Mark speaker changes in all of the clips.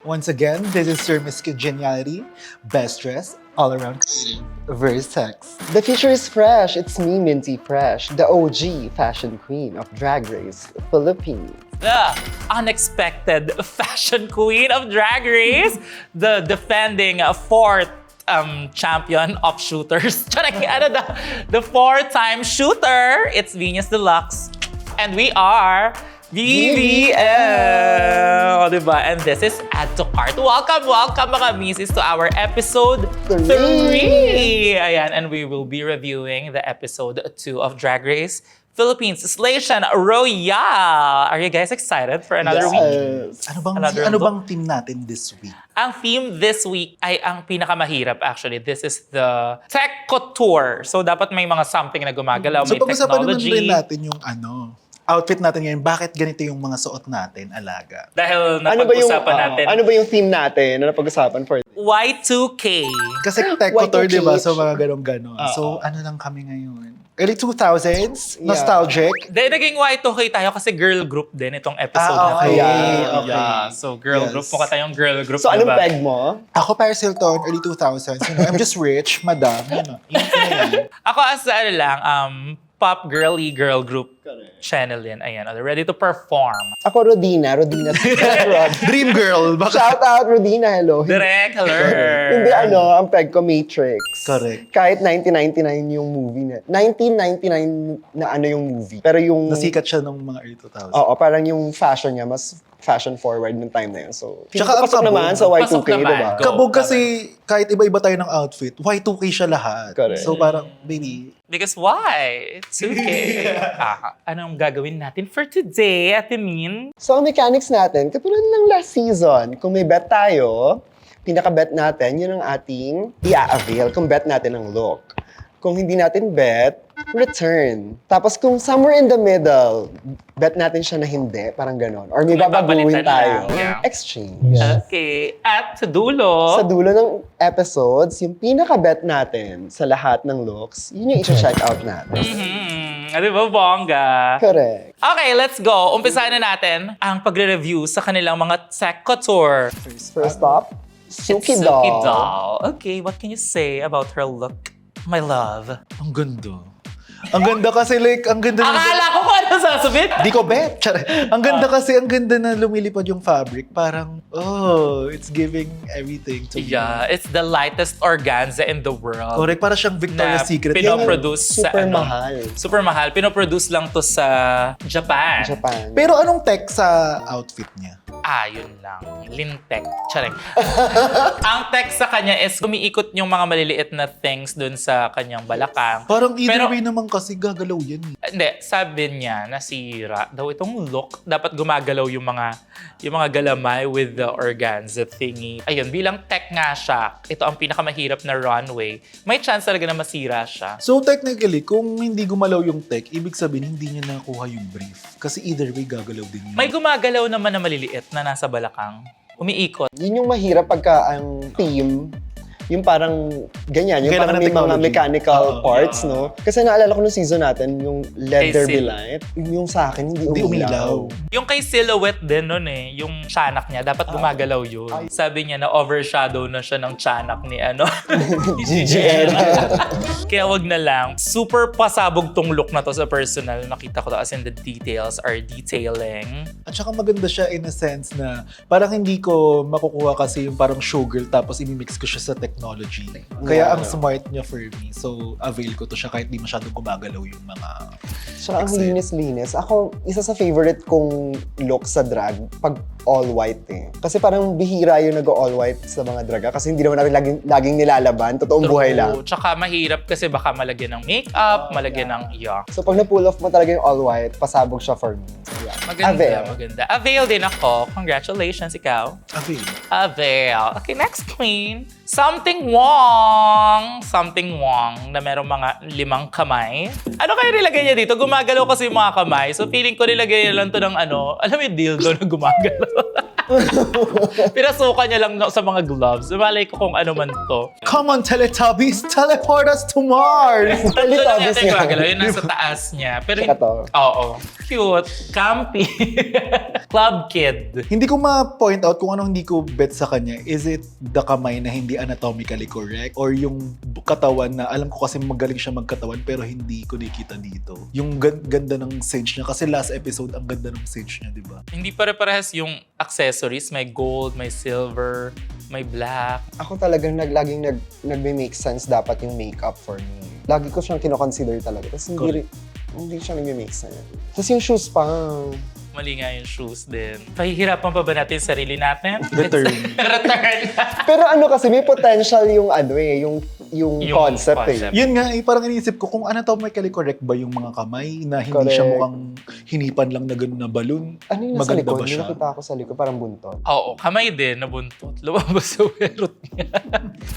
Speaker 1: Once again, this is your Miss Congeniality, best dressed, all-around Vertex.
Speaker 2: The future is fresh. It's me, Minty Fresh, the OG fashion queen of Drag Race Philippines.
Speaker 3: The unexpected fashion queen of Drag Race, the defending fourth champion of shooters. The four-time shooter. It's Venus Deluxe. And we are VVL! Diba? And this is Add to Cart. Welcome mga misis to our episode 3! Ayan, and we will be reviewing the episode 2 of Drag Race Philippines Station Royale. Are you guys excited for another week?
Speaker 1: Ano bang team natin this week?
Speaker 3: Ang theme this week ay ang pinakamahirap actually. This is the Tech Couture. So dapat may mga something na gumagalaw,
Speaker 1: So
Speaker 3: may
Speaker 1: pag-usapan naman
Speaker 3: technology.
Speaker 1: rin natin yung outfit natin ngayon. Bakit ganito yung mga suot natin, alaga?
Speaker 3: Dahil napag-usapan natin.
Speaker 2: Ano ba yung theme natin na napag-usapan for
Speaker 3: Y2K.
Speaker 1: Kasi tech
Speaker 2: Y2K.
Speaker 1: couture, di ba? So mga ganon-ganon. So ano lang kami ngayon? Early 2000s?
Speaker 2: Yeah.
Speaker 1: Nostalgic?
Speaker 3: Dahil naging Y2K tayo kasi girl group din itong episode na to.
Speaker 1: okay.
Speaker 2: Okay.
Speaker 3: Yeah. So girl
Speaker 1: Yes.
Speaker 3: group, mukha tayong girl group.
Speaker 2: So, anong
Speaker 3: diba?
Speaker 2: peg mo?
Speaker 1: Ako, Paris Hilton, early 2000s. You know, I'm just rich, madam. You know, yun.
Speaker 3: Ako as pop girly girl group channel din. Ayan, ready to perform.
Speaker 2: Ako, Rodina. Rod.
Speaker 1: Dream girl. Baka.
Speaker 2: Shout out, Rodina. Hello.
Speaker 3: Direct, hello.
Speaker 2: Hindi ang peg ko Matrix.
Speaker 1: Correct.
Speaker 2: Kahit 1999 yung movie na. 1999 na yung movie. Pero yung...
Speaker 1: Nasikat siya nung mga early 2000s.
Speaker 2: Oo, parang yung fashion niya, mas fashion forward nung time na yun. So,
Speaker 1: Tsaka ang
Speaker 2: pasok
Speaker 1: sabog.
Speaker 2: naman sa
Speaker 3: Pasok
Speaker 2: Y2K,
Speaker 3: naman.
Speaker 2: diba?
Speaker 3: Go.
Speaker 1: Kabog kasi kahit iba-iba tayo ng outfit, Y2K siya lahat.
Speaker 2: Correct.
Speaker 1: So parang, baby,
Speaker 3: Because why? It's okay. Anong gagawin natin for today, Ate Min?
Speaker 2: So, ang mechanics natin, katulad ng last season, kung may bet tayo, pinaka-bet natin, yun ang ating i-avail kung bet natin ang look. Kung hindi natin bet, return. Tapos kung somewhere in the middle, bet natin siya na hindi, parang ganon. Or may
Speaker 3: May
Speaker 2: babaguhin
Speaker 3: papalitan
Speaker 2: tayo,
Speaker 3: lang, yeah.
Speaker 2: exchange.
Speaker 3: Okay. At sa dulo,
Speaker 2: Sa dulo ng episodes, yung pinaka-bet natin sa lahat ng looks, yun yung i-check out natin.
Speaker 3: di ba, bongga?
Speaker 2: Correct.
Speaker 3: Okay, let's go. Umpisahan na natin ang pagre-review sa kanilang mga tech couture.
Speaker 2: First up, Suki
Speaker 3: It's
Speaker 2: Doll.
Speaker 3: Okay, what can you say about her look, my love?
Speaker 1: ang ganda. Ang ganda kasi ang ganda ng...
Speaker 3: Akala ko kung ano sasabihin.
Speaker 1: Di ko bet. Tsara. Ang ganda kasi, ang ganda na lumilipad yung fabric. Parang, it's giving everything to me.
Speaker 3: Yeah, it's the lightest organza in the world.
Speaker 1: Correct, para siyang Victoria's Secret.
Speaker 3: Pinoproduce sa
Speaker 2: Super mahal.
Speaker 3: Super mahal. Pinoproduce lang to sa Japan.
Speaker 2: Japan.
Speaker 1: Pero anong tech sa outfit niya?
Speaker 3: Yun lang. Lintek. Charing. Ang tech sa kanya is umiikot yung mga maliliit na things dun sa kanyang balakang.
Speaker 1: Parang either
Speaker 3: Pero-
Speaker 1: way naman kasi gagalaw yan.
Speaker 3: Hindi, sabi niya, nasira daw itong look. Dapat gumagalaw yung mga galamay with the organza thingy. Ayun, bilang tech nga siya, ito ang pinakamahirap na runway. May chance talaga na masira siya.
Speaker 1: So technically, kung hindi gumalaw yung tech, ibig sabihin hindi niya nakuha yung brief. Kasi either way gagalaw din yun.
Speaker 3: May gumagalaw naman na maliliit na nasa balakang. Umiikot.
Speaker 2: Yun yung mahirap pagka ang team, yung parang ganyan, yung
Speaker 1: Kailangan
Speaker 2: parang
Speaker 1: ng
Speaker 2: may mga
Speaker 1: technology.
Speaker 2: mechanical parts, no? Kasi naalala ko nung season natin, yung LED
Speaker 3: Kay
Speaker 2: derby
Speaker 3: Sil.
Speaker 2: light, yung sa akin, hindi
Speaker 1: Hindi
Speaker 2: umilaw.
Speaker 3: Yung kay Silhouette din nun yung tiyanak niya, dapat gumagalaw yun. Sabi niya na overshadow na siya ng tiyanak ni
Speaker 2: GGN.
Speaker 3: Kaya wag na lang. Super pasabog tong look na to sa personal. Nakita ko to as in the details are detailing.
Speaker 1: At saka maganda siya in a sense na parang hindi ko makukuha kasi yung parang showgirl tapos imimix ko siya sa technology. Kaya ang smart niya for me. So, avail ko to siya kahit di masyadong gumagalaw yung mga...
Speaker 2: Tsaka ang linis-linis. Ako, isa sa favorite kong look sa drag, pag all white eh. Kasi parang bihira yung nag-all white sa mga draga kasi hindi naman natin laging nilalaban. Totoong buhay lang.
Speaker 3: Tsaka mahirap kasi baka malagyan ng makeup, malagyan ng
Speaker 2: So pag na-pull off mo talaga yung all white, pasabog siya for me. So, yeah.
Speaker 3: Maganda. Avail din ako. Congratulations, ikaw.
Speaker 1: Avail.
Speaker 3: Avail. Okay, next queen. Something Wong na merong mga 5 kamay. Ano kaya nilagay niya dito? Gumagalaw kasi yung mga kamay. So feeling ko nilagay niya lang to ng alam mo yung dildo na gumagalaw. Pinasukan niya lang sa mga gloves. Malay ko kung ano man to.
Speaker 1: Come on, Teletubbies! Teleport us to Mars!
Speaker 3: Tatlo lang
Speaker 2: Teletubbies
Speaker 3: yata yung
Speaker 2: yan.
Speaker 3: gagalaw. Yun nasa taas niya. Pero
Speaker 2: Tsaka to.
Speaker 3: Oo. Cute. Campy. Club kid.
Speaker 1: Hindi ko ma-point out kung ano hindi ko bet sa kanya. Is it the kamay na hindi anatomically correct? Or yung katawan na, alam ko kasi magaling siya magkatawan pero hindi ko nakita dito. Yung ganda ng cinch niya. Kasi last episode, ang ganda ng cinch niya, di ba?
Speaker 3: Hindi pare-parehas yung accessories. May gold, may silver, may black.
Speaker 2: Ako talagang laging nagme-make sense dapat yung makeup for me. Lagi ko siyang kinoconsider talaga. Tapos hindi siya nagme-make sense. Tapos yung shoes pa.
Speaker 3: Mali nga yung shoes din. Pahihirapan pa ba natin yung sarili natin?
Speaker 1: Return.
Speaker 3: Return.
Speaker 2: Pero ano kasi may potential yung yung concept eh.
Speaker 3: concept.
Speaker 1: Yun nga, parang iniisip ko kung anatomically correct ba yung mga kamay na hindi siya
Speaker 2: Correct.
Speaker 1: mukhang hinipan lang na gano'n na balloon.
Speaker 2: Ano yung nasa
Speaker 1: Maganda
Speaker 2: likod?
Speaker 1: ba
Speaker 2: May
Speaker 1: siya?
Speaker 2: nakita ako sa likod, parang buntot.
Speaker 3: Oo, kamay din, nabuntot. Lumabas sa werot niya.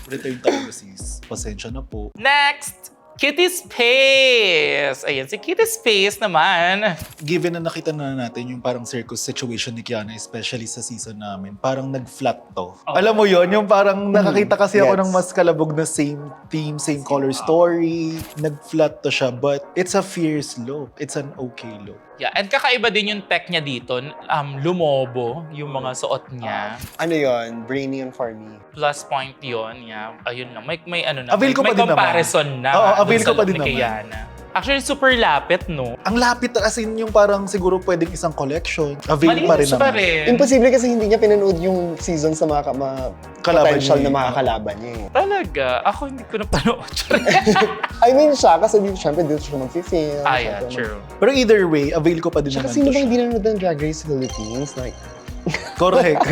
Speaker 1: Return tayo, sis. Pasensya na po.
Speaker 3: Next! Kitty Space! Ayan, si Kitty Space naman.
Speaker 1: Given na nakita na natin yung parang circus situation ni Kiana, especially sa season namin, parang nag-flat to.
Speaker 3: Oh.
Speaker 1: Alam mo yon yung parang nakakita kasi ako
Speaker 2: Yes.
Speaker 1: ng mas kalabog na same theme, same color story. Nag-flat to siya, but it's a fierce look. It's an okay look.
Speaker 3: Yeah, and kakaiba din yung tech niya dito. Lumobo yung mga suot niya.
Speaker 2: Ano yon? Brainy yun for me.
Speaker 3: Plus point yun. Yeah. Ayun lang. May ano na.
Speaker 1: Avail ko
Speaker 3: may
Speaker 1: pa din naman.
Speaker 3: comparison na.
Speaker 1: Oo,
Speaker 3: dun
Speaker 1: avail
Speaker 3: sa
Speaker 1: ko pa
Speaker 3: look
Speaker 1: din
Speaker 3: ni
Speaker 1: naman.
Speaker 3: Kiana. Actually, super lapit, no?
Speaker 1: Ang lapit as in yung parang siguro pwedeng isang collection. Avail pa rin
Speaker 3: Malinis pa
Speaker 1: naman.
Speaker 3: rin.
Speaker 2: Imposible kasi hindi niya pinanood yung season sa mga
Speaker 1: Kalaban
Speaker 2: potential
Speaker 1: niya.
Speaker 2: na mga kalaban niya eh.
Speaker 3: Talaga. Ako hindi ko napanood.
Speaker 2: I mean siya, kasi syempre dito siya mag-film.
Speaker 3: Yeah, true.
Speaker 1: Pero either way, avail ko pa din
Speaker 2: Tsaka
Speaker 1: naman
Speaker 2: sino
Speaker 1: to
Speaker 2: bang
Speaker 1: siya.
Speaker 2: hindi nanood ng Drag Race Philippines? Like,
Speaker 1: Correct.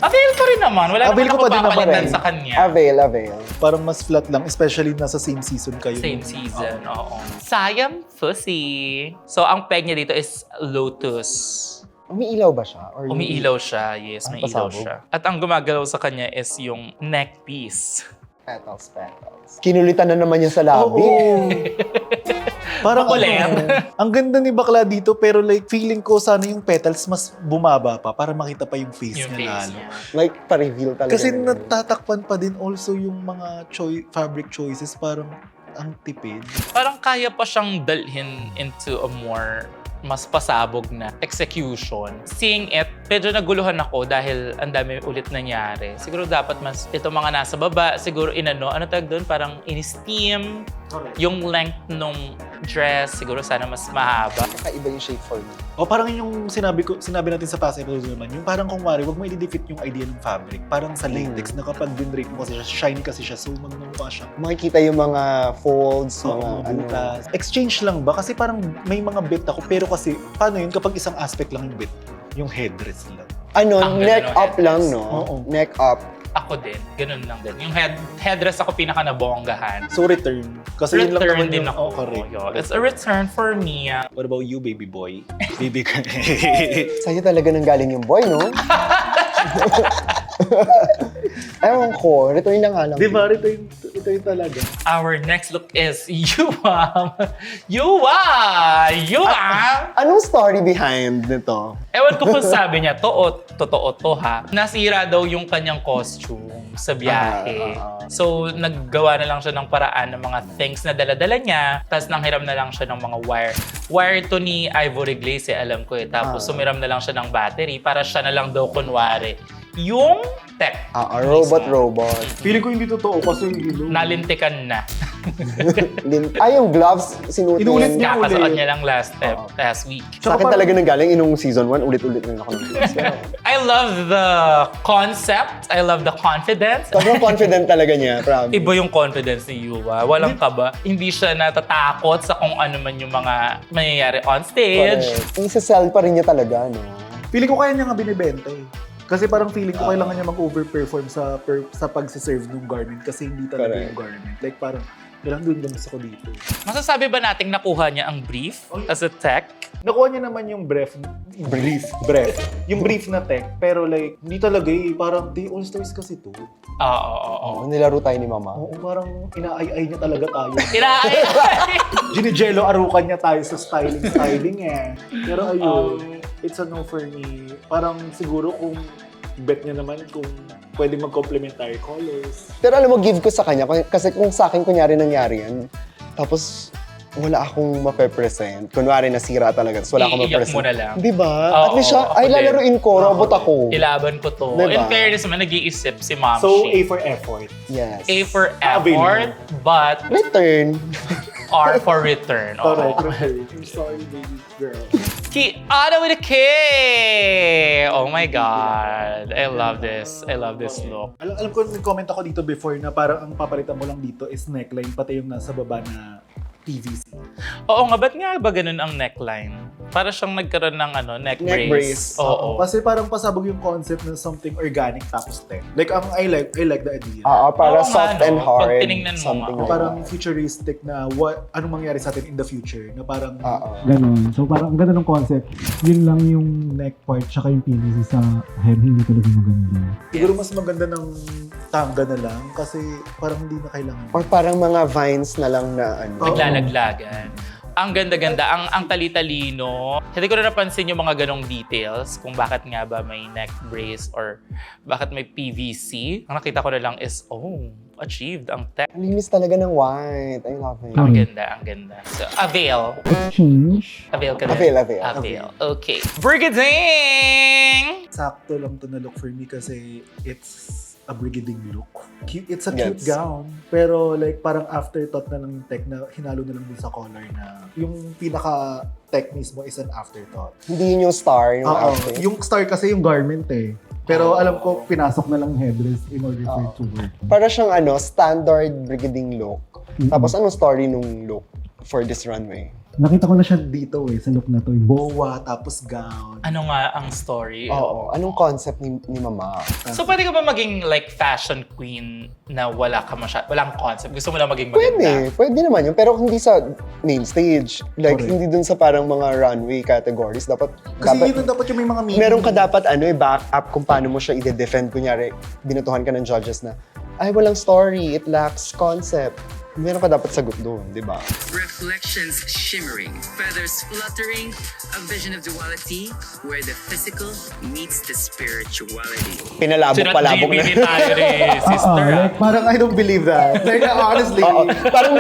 Speaker 3: Avail pa rin naman. Wala
Speaker 1: Avail
Speaker 3: naman
Speaker 1: ko pa din naman
Speaker 3: napapalitan
Speaker 1: rin.
Speaker 3: sa kanya.
Speaker 2: avail.
Speaker 1: Parang mas flat lang, especially nasa same season kayo.
Speaker 3: Same season, oo. Sayang Pussy. So, ang peg niya dito is Lotus.
Speaker 2: Umiilaw ba siya? Or
Speaker 3: Umiilaw siya, yes, may ilaw
Speaker 2: pasabog.
Speaker 3: siya. At ang gumagalaw sa kanya is yung neck piece.
Speaker 2: Petals. Kinulitan na naman niya sa labi.
Speaker 1: Oo. Parang
Speaker 3: Makulit.
Speaker 1: ang ganda ni bakla dito, pero like feeling ko sana yung petals mas bumaba pa para makita pa yung face
Speaker 3: Yung
Speaker 1: niya
Speaker 3: face
Speaker 1: lalo.
Speaker 3: niya.
Speaker 2: Like, pa-reveal talaga.
Speaker 1: Kasi
Speaker 2: na yun.
Speaker 1: natatakpan pa din also yung mga fabric choices, parang ang tipid.
Speaker 3: Parang kaya pa siyang dalhin into a more mas pasabog na execution. Seeing it, medyo naguluhan ako dahil ang dami ulit nangyari. Siguro dapat mas, ito mga nasa baba, siguro ano tawag doon, parang in-steam. Yung length nung dress, siguro sana mas mahaba.
Speaker 2: Kakaiba yung shape for me.
Speaker 1: O parang yung sinabi natin sa past episode naman, yung parang kung wari, wag mo i-defeat yung idea ng fabric. Parang sa latex, na kapag din-drape mo kasi siya, shiny kasi siya, so magmumukha siya.
Speaker 2: Makikita yung mga folds,
Speaker 1: Oo,
Speaker 2: mga ano.
Speaker 1: butas. Exchange lang ba? Kasi parang may mga bit ako, pero kasi, paano yun kapag isang aspect lang yung bit? Yung headdress lang.
Speaker 2: Ano,
Speaker 3: Ang
Speaker 2: neck
Speaker 3: ganda ng
Speaker 2: up lang,
Speaker 3: headdress.
Speaker 2: no?
Speaker 1: Oo.
Speaker 2: Neck up.
Speaker 3: Ako din, ganun lang din. Yung headdress ako pinaka nabonggahan.
Speaker 1: So return. Kasi yun lang
Speaker 3: Return
Speaker 1: naman
Speaker 3: din
Speaker 1: yung,
Speaker 3: ako.
Speaker 1: correct.
Speaker 3: Yo, it's a return for me.
Speaker 1: What about you, baby boy? Baby girl.
Speaker 2: Sa'yo talaga nang galing yung boy, no? Ewan ko, return na nga lang.
Speaker 1: Di ba? Ito yung talaga.
Speaker 3: Our next look is Yuwam. Yuwam!
Speaker 2: Anong story behind nito?
Speaker 3: Ewan ko kung sabi niya, totoo to ha. Nasira daw yung kanyang costume sa biyahe. So, naggawa na lang siya ng paraan ng mga things na dala-dala niya. Tapos nanghiram na lang siya ng mga wire. Wire to ni Ivory Glaze, alam ko eh. Tapos sumiram na lang siya ng battery para siya na lang daw kunwari yung tech.
Speaker 2: Robot.
Speaker 1: Feeling ko hindi totoo kasi
Speaker 3: Nalintikan na.
Speaker 2: Yung gloves, sinuot
Speaker 1: Inulit
Speaker 2: niya.
Speaker 1: niya.
Speaker 3: Kakasuot
Speaker 1: ulit.
Speaker 3: niya lang last week.
Speaker 2: Sa akin talaga nang galing, inong season 1, ulit-ulit na ako ng gloves.
Speaker 3: I love the concept. I love the confidence.
Speaker 2: Sobrang confident talaga niya, promise.
Speaker 3: Iba yung confidence ni Yuwa. Walang kaba. Hindi siya natatakot sa kung ano man yung mga mangyayari on stage.
Speaker 2: Isa-sell pa rin niya talaga, no?
Speaker 1: Feeling ko kaya niya nga binibenta eh. Kasi parang feeling ko kailangan niya mag-overperform sa pag-serve ng garment kasi hindi talaga
Speaker 2: Correct.
Speaker 1: yung garment. Like parang, doon gusto ko dito.
Speaker 3: Masasabi ba nating nakuha niya ang brief as a tech?
Speaker 1: Nakuha niya naman yung brief. Yung brief na tech. Pero like, hindi talaga eh. Parang, di all-stars kasi to.
Speaker 3: Oo.
Speaker 2: Nilaro tayo ni Mama.
Speaker 1: Oo, parang inaay-ay niya talaga tayo.
Speaker 3: Tinaay!
Speaker 1: Ginijelo arukan niya tayo sa styling eh. Pero ayun. it's a no for me. Parang siguro kung bet niya naman kung pwede mag-complementary colors.
Speaker 2: Pero alam mo, give ko sa kanya. Kasi kung sa akin, kunyari nangyari yan, tapos wala akong mape-present. Kunwari nasira talaga, tapos wala akong
Speaker 3: Iiyak
Speaker 2: mape-present.
Speaker 3: mo na lang.
Speaker 2: Di ba?
Speaker 3: Oo,
Speaker 2: At least siya,
Speaker 3: ako
Speaker 2: ay
Speaker 3: din.
Speaker 2: lalaruin ko, robot ako.
Speaker 3: Ilaban ko to.
Speaker 2: Diba?
Speaker 3: In fairness naman, nag-iisip si Ma'am
Speaker 1: So, A
Speaker 3: Shi.
Speaker 1: for effort.
Speaker 2: Yes.
Speaker 3: A for
Speaker 1: Available.
Speaker 3: effort, but
Speaker 2: Return.
Speaker 3: R for return. Oo.
Speaker 1: Correct. I'm sorry, baby girl.
Speaker 3: Kiana with a K! Oh my God. I love this. I love this look.
Speaker 1: Alam ko, nag-comment ako dito before na parang ang papalitan mo lang dito is neckline, pati yung nasa baba na PVC.
Speaker 3: Oo nga, ba't nga ba ganun ang neckline? Para siyang nagkaroon ng neck
Speaker 2: Neck
Speaker 3: brace.
Speaker 2: brace.
Speaker 3: Oo.
Speaker 1: Kasi parang pasabog yung concept ng something organic tapos tech. Like, I like the idea.
Speaker 2: Para
Speaker 3: Oo nga,
Speaker 2: soft
Speaker 3: no?
Speaker 2: and hard.
Speaker 3: Pag tinignan mo
Speaker 2: something
Speaker 3: nga.
Speaker 2: like
Speaker 1: Parang
Speaker 2: that.
Speaker 1: futuristic na anong mangyari sa atin in the future. Na parang
Speaker 4: Ganon. So parang ang ganda ng concept. Yun lang yung neck part tsaka yung PVC sa hem, hindi talaga maganda.
Speaker 1: siguro mas maganda ng tangga na lang kasi parang hindi na kailangan.
Speaker 2: Or parang mga vines na lang na ano.
Speaker 3: Naglalaglagan. Ang ganda-ganda, ang tali-talino. Hindi ko na napansin yung mga ganong details kung bakit nga ba may neck brace or bakit may PVC. Ang nakita ko na lang is, achieved ang tech.
Speaker 2: Ang linis talaga ng white. I love it.
Speaker 3: Ang ganda, ang ganda. So, avail.
Speaker 4: Exchange.
Speaker 3: Avail ka na.
Speaker 2: Avail.
Speaker 3: Okay. Brigading!
Speaker 1: Sakto lang to na look for me kasi it's a brigading look. It's a cute
Speaker 2: Yes.
Speaker 1: gown. Pero like parang afterthought na lang yung tech na hinalo na lang dun sa color na yung pinaka-tech mismo is an afterthought.
Speaker 2: Hindi yun yung star, yung
Speaker 1: Oo.
Speaker 2: outfit.
Speaker 1: Yung star kasi yung garment eh. Pero alam ko, pinasok na lang headrest in order for it to work.
Speaker 2: Para siyang standard brigading look. Tapos anong story nung look for this runway?
Speaker 4: Nakita ko na siya dito sa look na to.
Speaker 1: Boa, tapos gown.
Speaker 3: Ano nga ang story?
Speaker 2: Oo. Anong concept ni Mama?
Speaker 3: So, pwede ka ba maging like fashion queen na walang concept? Gusto mo lang maging maganda?
Speaker 2: Pwede naman yun. Pero hindi sa main stage. Like,
Speaker 1: Correct.
Speaker 2: hindi dun sa parang mga runway categories.
Speaker 1: Kasi yun ang dapat yung may mga meaning.
Speaker 2: meron ka dapat back up kung paano mo siya i-defend. Kunyari, binatuhan ka ng judges na, ay, walang story, it lacks concept. Meron ka dapat sagot doon, di ba?
Speaker 5: Reflections shimmering, feathers fluttering, a vision of duality where the physical meets the spirituality.
Speaker 2: Pinalabok-palabok na.
Speaker 3: Sinat-GBT tayo rin, sister.
Speaker 4: like,
Speaker 1: Parang I don't believe that. Like, honestly.
Speaker 2: Oo. Parang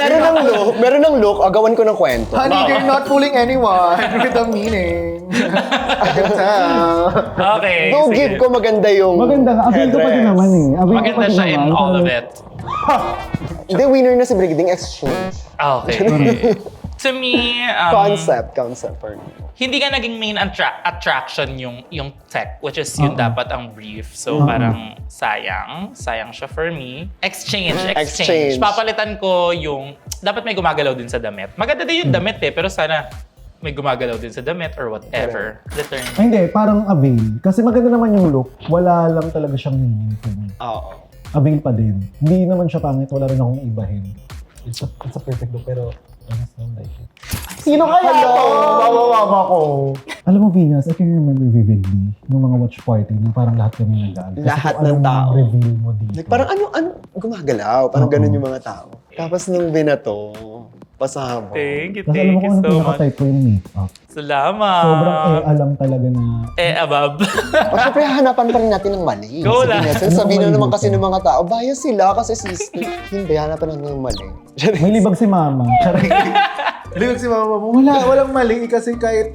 Speaker 2: meron ng look, agawan ko ng kwento.
Speaker 1: Honey, you're not fooling anyone with the meaning. I can tell.
Speaker 3: Okay.
Speaker 2: Though
Speaker 3: sige.
Speaker 2: give ko maganda yung
Speaker 4: maganda nga. Avail ko pa din
Speaker 2: headdress.
Speaker 4: naman Avail ko
Speaker 3: Maganda
Speaker 4: pa din
Speaker 3: siya in
Speaker 4: naman.
Speaker 3: all of
Speaker 4: Pero-
Speaker 3: it.
Speaker 2: Hindi, winner na si Brigading Exchange.
Speaker 3: Okay. To me,
Speaker 2: Concept for me.
Speaker 3: hindi ka naging main attraction yung tech, which is yun dapat ang brief. So parang sayang siya for me. Exchange. Papalitan ko yung, dapat may gumagalaw din sa damit. Maganda din yung damit pero sana may gumagalaw din sa damit or whatever. Return.
Speaker 4: Ay, hindi, parang avail. Kasi maganda naman yung look. Wala lang talaga siyang meaning to me.
Speaker 2: Oo.
Speaker 4: Avail pa din. Hindi naman siya pangit. Wala rin akong ibahin. It's a perfect look, pero I just don't like it.
Speaker 1: Sino kaya to? Wawawawa ko.
Speaker 4: Alam mo, Venus, I can remember vividly nung mga watch party na parang lahat kami nag-aal.
Speaker 2: Lahat
Speaker 4: kung
Speaker 2: ng
Speaker 4: anong
Speaker 2: tao.
Speaker 4: reveal mo dito.
Speaker 2: Like, parang ano, gumagalaw. Parang
Speaker 4: Oo.
Speaker 2: ganun yung mga tao. Tapos nung binato, pasabog.
Speaker 3: Thank you
Speaker 4: Kasi alam mo kung ano
Speaker 3: so much.
Speaker 4: pinaka-type ko yung makeup.
Speaker 3: Salamat.
Speaker 4: Sobrang alam talaga na
Speaker 3: Above.
Speaker 2: O syempre, hahanapan pa rin natin ng mali.
Speaker 3: Go lang.
Speaker 2: Sabihin na naman kasi ng mga tao, bias sila kasi sister. Hindi, hanapan natin ng mali.
Speaker 4: may libag si mama.
Speaker 1: Liwag si mama mo. Walang mali kasi kahit,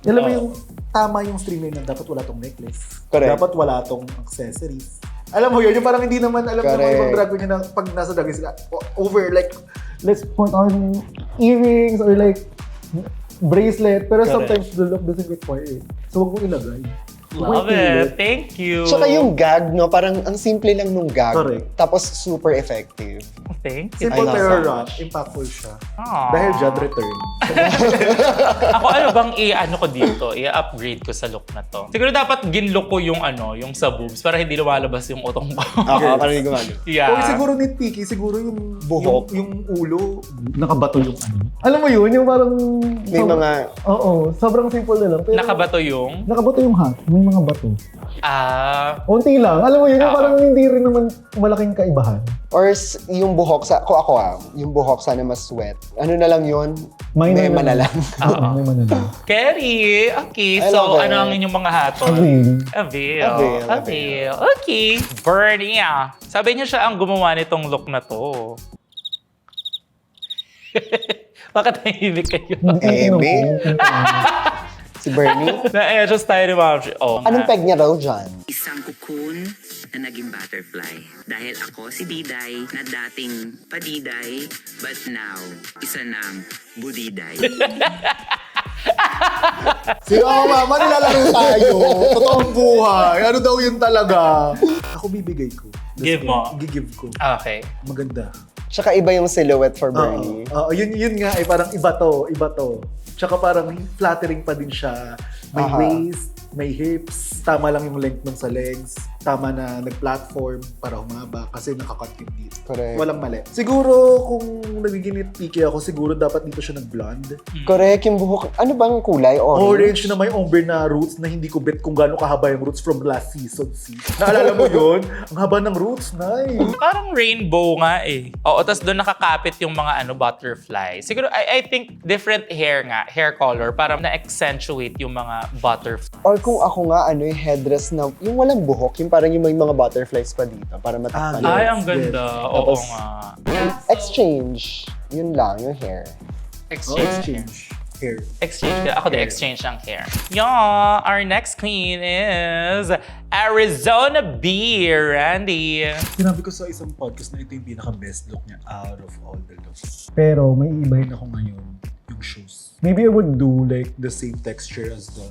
Speaker 1: alam mo yung tama yung streamline na dapat wala tong necklace.
Speaker 2: Correct.
Speaker 1: Dapat wala tong accessories. Alam mo yun, yung parang hindi naman alam ng mga
Speaker 2: Correct.
Speaker 1: ibang drag queen na pag nasa drag queen sila, over like,
Speaker 4: Let's put on earrings or like bracelet. Pero sometimes the look doesn't require it. So wag mong ilagay.
Speaker 3: Love it. Thank you.
Speaker 2: Tsaka yung gag, no? Parang ang simple lang nung gag.
Speaker 1: Correct.
Speaker 2: Tapos super effective.
Speaker 3: Thank you.
Speaker 1: simple
Speaker 2: I love
Speaker 1: pero
Speaker 2: that.
Speaker 1: rock, impactful siya.
Speaker 3: Aww.
Speaker 1: Dahil Jad return.
Speaker 3: Ako ano bang i-ano ko dito? I-upgrade ko sa look na to. Siguro dapat ginlook ko yung yung sa boobs para hindi lumalabas yung utong ko.
Speaker 2: Oo, parang hindi gumagalaw.
Speaker 3: Yeah.
Speaker 1: Or siguro nitpicky, siguro yung
Speaker 2: Buhok.
Speaker 1: yung ulo.
Speaker 4: Nakabato yung ano. Alam mo yun, yung parang...
Speaker 2: May mga,
Speaker 4: Oo, sobrang simple na lang. Pero
Speaker 3: Nakabato yung
Speaker 4: nakabato yung hat. May yung mga bato. Unti lang. Alam mo yun, yung parang hindi rin naman malaking kaibahan.
Speaker 2: Or yung buhok sa, yung buhok sana mas wet. Ano na lang yun? May mana lang.
Speaker 4: May manala.
Speaker 3: Kerry, okay.
Speaker 2: I
Speaker 3: So,
Speaker 2: love it.
Speaker 3: ano ang inyong mga hatol? Avail. Okay. Bernie. Sabi niya siya ang gumawa nitong look na to. Bakit nahimik kayo?
Speaker 2: Ebe? Si Bernie?
Speaker 3: Na-adjust tayo ni Ma'am. Oh,
Speaker 2: Anong peg niya raw dyan?
Speaker 5: Isang cocoon na naging butterfly. Dahil ako si Diday na dating padiday, but now, isa ng budiday.
Speaker 1: Sino ako, mama? Nilalaro tayo. Totoong buhay. Ano daw yun talaga? Ako bibigay ko.
Speaker 3: Give mo.
Speaker 1: Gigive ko.
Speaker 3: Okay.
Speaker 1: Maganda.
Speaker 2: Tsaka iba yung silhouette for Bernie.
Speaker 1: Yun nga, parang iba to. Tsaka parang flattering pa din siya. May waist, may hips, tama lang yung length ng sa legs, tama na nag-platform para humaba kasi nakakat yung dito.
Speaker 2: Correct.
Speaker 1: Walang mali. Siguro kung nagiging nitpicky ako, siguro dapat dito siya nag-blonde.
Speaker 2: Correct, yung buhok. Ano bang kulay?
Speaker 1: Orange na may ombre na roots na hindi ko bet kung gaano kahaba yung roots from last season. Naalala mo yun? Ang haba ng roots, nice.
Speaker 3: Parang rainbow nga eh. Oo, tas doon nakakapit yung mga butterfly. Siguro, I think different hair color para na-accentuate yung mga butterfly.
Speaker 2: Or kung ako nga, yung headdress na, yung walang buhok, yung parang yung may mga butterflies pa dito para matakpan.
Speaker 1: Ah,
Speaker 3: Ay,
Speaker 1: yes,
Speaker 3: ang ganda.
Speaker 1: yes.
Speaker 3: Oo
Speaker 2: Tapos,
Speaker 3: nga.
Speaker 2: Exchange. Yun lang, yung hair.
Speaker 1: Exchange. Hair.
Speaker 3: Exchange. Ako din, exchange ang hair. Yeah, our next queen is Arizona B. Randy.
Speaker 1: Sinabi ko sa isang podcast na ito yung pinaka-best look niya out of all the looks.
Speaker 4: Pero may iba
Speaker 1: Ayun ako ngayon, yung shoes.
Speaker 4: Maybe I would do like,
Speaker 1: The same texture as the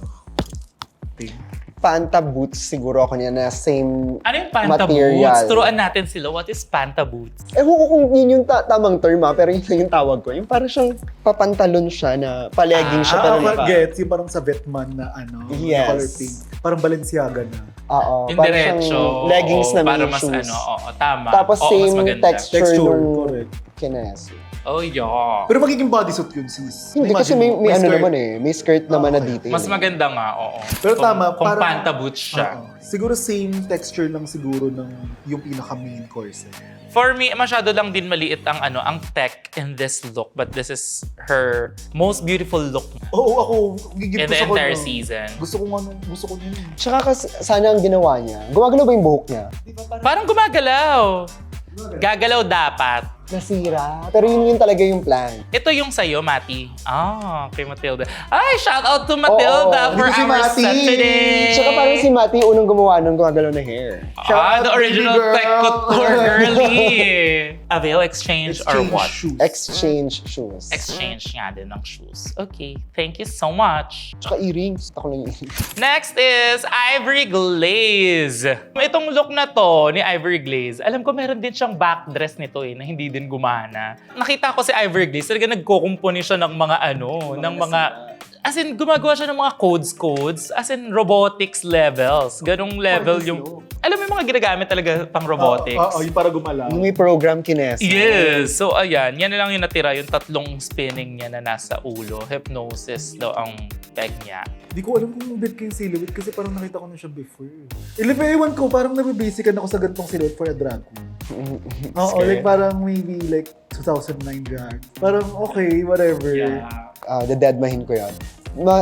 Speaker 1: thing.
Speaker 2: Panta boots siguro ako niya na same
Speaker 3: Ano yung Panta
Speaker 2: material.
Speaker 3: Boots? Turuan natin sila. What is Panta Boots?
Speaker 2: Ewan ko kung yun yung tamang term pero yun yung tawag ko. Yung parang siyang papantalon siya na palegging siya pero naka...
Speaker 1: Gets, yung parang sa Vetman na
Speaker 2: Yes.
Speaker 1: na color pink. Parang Balenciaga na.
Speaker 2: Oo,
Speaker 3: Yung
Speaker 2: parang
Speaker 3: diretso.
Speaker 2: siyang leggings na
Speaker 3: para
Speaker 2: may
Speaker 3: mas
Speaker 2: shoes.
Speaker 3: tama.
Speaker 2: Tapos
Speaker 3: Oo, mas
Speaker 2: same
Speaker 3: maganda.
Speaker 2: texture nung
Speaker 1: correct.
Speaker 2: kinesi.
Speaker 3: Oh, yeah.
Speaker 1: Pero magiging bodysuit yun, sis.
Speaker 2: Hindi kasi
Speaker 1: Imagine
Speaker 2: may
Speaker 1: mo,
Speaker 2: ano
Speaker 1: skirt.
Speaker 2: naman may skirt naman na detail.
Speaker 3: Mas maganda nga, oo.
Speaker 1: Pero tama,
Speaker 3: kung
Speaker 1: parang-
Speaker 3: Panta Boots siya.
Speaker 1: Siguro same texture lang siguro ng yung pinaka-main course.
Speaker 3: For me, masyado lang din maliit ang tech in this look. But this is her most beautiful look
Speaker 1: Oo, ako, gigip
Speaker 3: in
Speaker 1: ko
Speaker 3: the
Speaker 1: sa
Speaker 3: entire
Speaker 1: kanya.
Speaker 3: season.
Speaker 1: Gusto ko yun.
Speaker 2: Tsaka sana ang ginawa niya. Gumagalaw ba yung buhok niya?
Speaker 3: Parang gumagalaw. Gagalaw dapat.
Speaker 2: Nasira. Pero yun talaga yung plan.
Speaker 3: Ito yung sa'yo, Mati. Kay Matilda. Ay, shout out to Matilda
Speaker 2: Oo,
Speaker 3: for
Speaker 1: dito si
Speaker 3: our
Speaker 1: Mati.
Speaker 3: set today.
Speaker 2: Tsaka parang si Mati unang gumawa ng gumagalaw na hair.
Speaker 1: Shout
Speaker 3: The
Speaker 1: out,
Speaker 3: original
Speaker 1: baby girl.
Speaker 3: tech couture girly. Avail exchange or what?
Speaker 1: shoes.
Speaker 2: Exchange shoes.
Speaker 3: Exchange nga din ng shoes. Okay, thank you so much.
Speaker 2: Tsaka earrings. Ako lang yung earrings.
Speaker 3: Next is Ivory Glaze. Itong look na to ni Ivory Glaze, alam ko meron din siyang backdress nito na hindi din gumana. Nakita ko si Ivory Glaze, talaga nagkukumpuni siya ng mga as in, gumagawa siya ng mga codes, as in robotics levels. Ganong level yung, alam mo yung mga ginagamit talaga pang robotics.
Speaker 1: Oo, yung para gumalaw.
Speaker 2: Yung may program kinesi.
Speaker 3: Yes! So ayan, yan na lang yung natira, yung tatlong spinning niya na nasa ulo. Hypnosis daw ang peg niya.
Speaker 1: Di ko alam kung bet ko yung silhouette kasi parang nakita ko na siya before. Ewan ko, parang nabibasican ako sa ganitong silhouette for a drag queen. Oo, like parang maybe like 2009 drag. Parang okay, whatever.
Speaker 2: Dededmahin ko yan.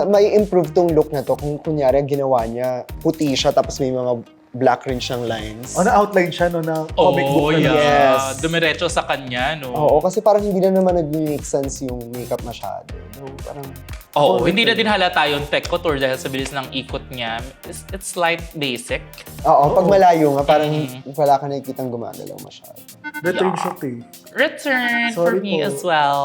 Speaker 2: May improve tong look na to kung kunyari ginawa niya, puti siya tapos may mga black rin siyang lines.
Speaker 1: Na-outline siya, na comic book na lang.
Speaker 2: Yes.
Speaker 3: Dumiretso sa kanya, no?
Speaker 2: Oo, kasi parang hindi na naman nag-make sense yung makeup masyado. No, parang...
Speaker 3: Hindi na din halata yung tech couture dahil sa bilis ng ikot niya. It's light basic.
Speaker 2: Oo, pag malayo nga, parang wala ka nakikitang gumagalaw masyado.
Speaker 1: Return shot eh.
Speaker 3: Return
Speaker 1: Sorry
Speaker 3: for me
Speaker 1: po.
Speaker 3: as well.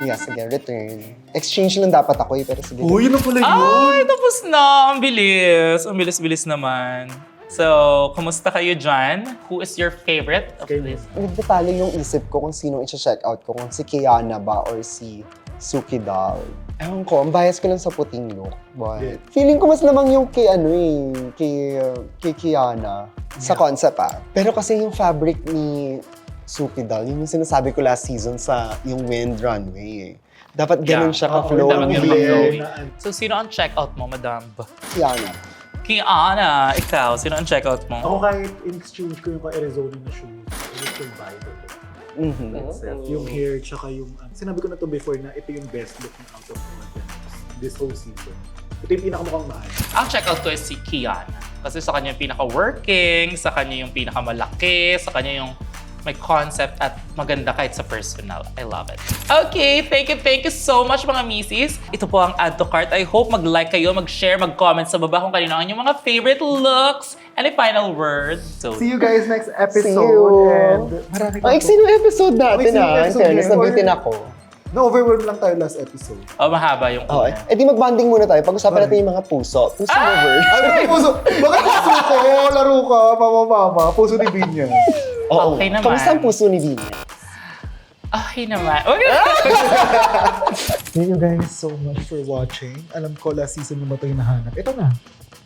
Speaker 2: Yeah, sige, return. Exchange lang dapat ako pero sige.
Speaker 1: Oh, yun na pala yun.
Speaker 3: Ay, tapos na. Ang bilis. Ang bilis-bilis naman. So, kumusta kayo dyan? Who is your favorite of this?
Speaker 2: Nagdetalye yung isip ko kung sino i-check out ko, kung si Kiana ba or si Suki Doll. Ewan ko, ang bias ko lang sa puting look. But feeling ko mas lamang yung kay kay Kiana sa concept Pero kasi yung fabric ni Suki Doll, yun yung sinasabi ko last season sa yung Wind Runway Dapat ganun siya ka-flow.
Speaker 3: Dapat ganun
Speaker 1: Bigla
Speaker 3: ka-flow.
Speaker 1: na-
Speaker 3: So, sino ang check-out mo, Madam?
Speaker 2: Kiana.
Speaker 3: Kiana, ikaw, sino ang checkout mo?
Speaker 1: Ako kahit in-exchange ko yung ka-Arizona na shoes, I would still buy them. Yung hair, tsaka yung... sinabi ko na to before na ito yung best look na out of all of them this whole season. Ito yung pinakamukhang mahal.
Speaker 3: Ang checkout ko is si Kiana. Kasi sa kanya yung pinaka-working, sa kanya yung pinaka-malaki, sa kanya yung may concept at maganda kahit sa personal. I love it. Okay, thank you so much mga misis. Ito po ang add to cart. I hope mag-like kayo, mag-share, mag-comment sa baba kung kanino ang inyong mga favorite looks. Any final words? So,
Speaker 4: See you guys next episode.
Speaker 2: See you.
Speaker 4: And marami
Speaker 2: Ay, sino episode natin
Speaker 4: Ay, sino
Speaker 2: In
Speaker 4: episode
Speaker 2: fairness,
Speaker 4: yan?
Speaker 2: nabitin ako.
Speaker 1: Na-overwhelm lang tayo last episode.
Speaker 3: mahaba yung
Speaker 2: Okay.
Speaker 3: una.
Speaker 2: Eh di mag-bonding muna tayo. Pag-usapan natin yung mga puso. Puso lover.
Speaker 1: Ay, puso! Bakit puso ko? Laro ka, mama. Puso ni Binya.
Speaker 2: Oo.
Speaker 3: Okay naman.
Speaker 2: Kamusta ang puso ni Vina?
Speaker 3: Okay naman. Okay.
Speaker 4: Thank you guys so much for watching. Alam ko last season mo ba ito hinahanap. Ito na.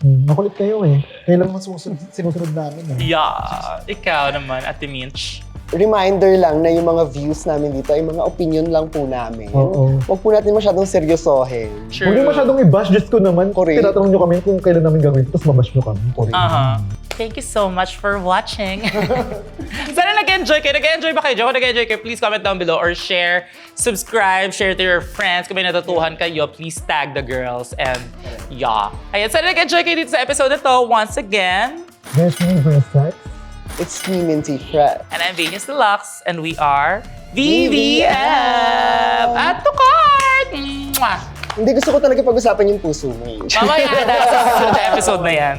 Speaker 4: Makulit kayo eh. Kailan mo sinusunod namin eh.
Speaker 3: Yeah. Ikaw naman, Ate Minch.
Speaker 2: Reminder lang na yung mga views namin dito ay mga opinion lang po namin.
Speaker 4: Oo.
Speaker 2: Huwag po natin masyadong seryosohin.
Speaker 3: True.
Speaker 4: Huwag niyo masyadong i-bash. Just ko naman.
Speaker 2: Correct.
Speaker 4: Tinatanong niyo kami kung kailan namin gawin. Tapos mabash niyo kami. Correct.
Speaker 3: Thank you so much for watching. Sana nag-enjoy kayo. Nag-enjoy ba kayo? Kung nag-enjoy kayo, please comment down below or share, subscribe, share to your friends. Kung may natutuhan kayo, please tag the girls. And yeah. Ayan, sana nag-enjoy kayo dito sa episode na to. Once again,
Speaker 4: There's me versus sex.
Speaker 2: It's me, Minty Fred.
Speaker 3: and I'm Venus Deluxe, and we are VVM! At to cart! Mwah!
Speaker 2: Hindi gusto ko talaga pag-usapan yung puso mo.
Speaker 3: Mamaya na sa susunod na episode na yan.